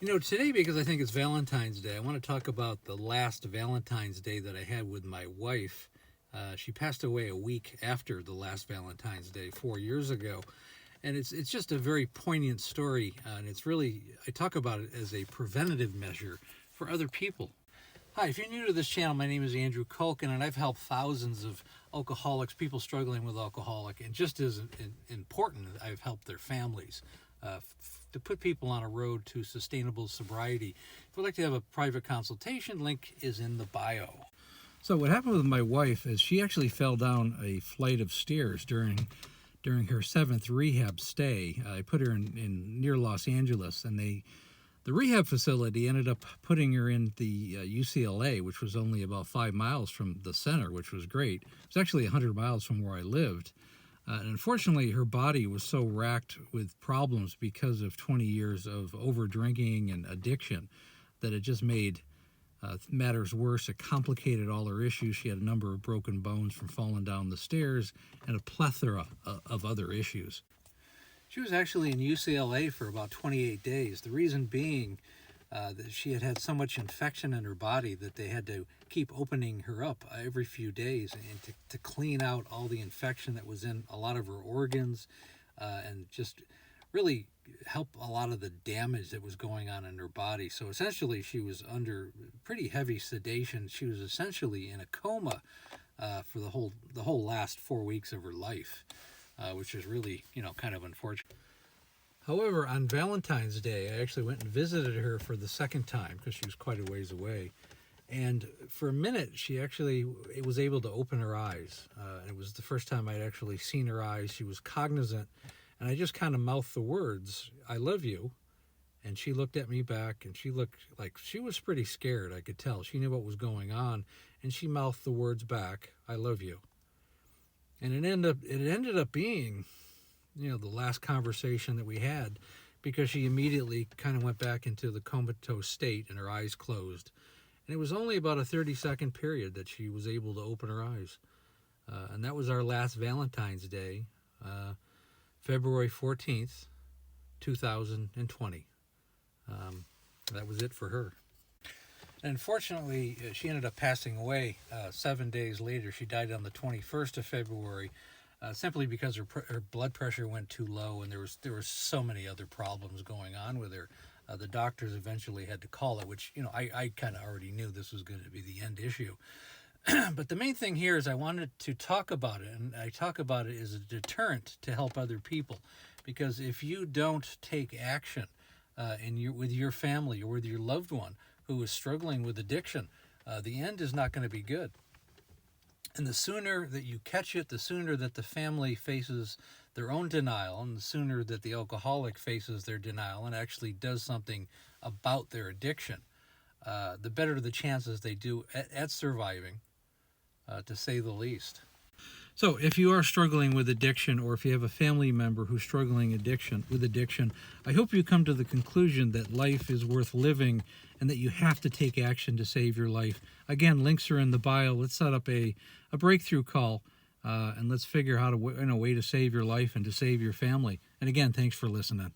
Today, because I think it's Valentine's Day, I want to talk about the last Valentine's Day that I had with my wife. She passed away a week after the last Valentine's Day 4 years ago. And it's just a very poignant story. And it's really, I talk about it as a preventative measure for other people. Hi, if you're new to this channel, my name is Andrew Culkin, and I've helped thousands of alcoholics, people struggling with alcoholic, and just as important, I've helped their families to put people on a road to sustainable sobriety. If you'd like to have a private consultation, link is in the bio. So what happened with my wife is she actually fell down a flight of stairs during her 7th rehab stay. I put her in near Los Angeles, and the rehab facility ended up putting her in the UCLA, which was only about 5 miles from the center, which was great. It was actually 100 miles from where I lived. And unfortunately, her body was so racked with problems because of 20 years of over-drinking and addiction that it just made matters worse. It complicated all her issues. She had a number of broken bones from falling down the stairs and a plethora of other issues. She was actually in UCLA for about 28 days. The reason being that she had so much infection in her body that they had to keep opening her up every few days and to clean out all the infection that was in a lot of her organs and just really help a lot of the damage that was going on in her body. So essentially she was under pretty heavy sedation. She was essentially in a coma for the whole last 4 weeks of her life, which is really, kind of unfortunate. However, on Valentine's Day, I actually went and visited her for the second time because she was quite a ways away. And for a minute, she actually was able to open her eyes. It was the first time I'd actually seen her eyes. She was cognizant. And I just kind of mouthed the words, "I love you." And she looked at me back, and she looked like she was pretty scared, I could tell. She knew what was going on. And she mouthed the words back, "I love you." And it ended up being, the last conversation that we had, because she immediately kind of went back into the comatose state and her eyes closed. And it was only about a 30-second period that she was able to open her eyes. And that was our last Valentine's Day, February 14th, 2020. That was it for her. And unfortunately, she ended up passing away 7 days later. She died on the 21st of February, simply because her blood pressure went too low, and there were so many other problems going on with her. The doctors eventually had to call it, which, I kind of already knew this was going to be the end issue. But the main thing here is I wanted to talk about it, and I talk about it as a deterrent to help other people. Because if you don't take action with your family or with your loved one who is struggling with addiction, the end is not going to be good. And the sooner that you catch it, the sooner that the family faces their own denial, and the sooner that the alcoholic faces their denial and actually does something about their addiction, the better the chances they do at surviving, to say the least. So if you are struggling with addiction, or if you have a family member who's struggling with addiction, I hope you come to the conclusion that life is worth living and that you have to take action to save your life. Again, links are in the bio. Let's set up a breakthrough call, and let's figure out a way to save your life and to save your family. And again, thanks for listening.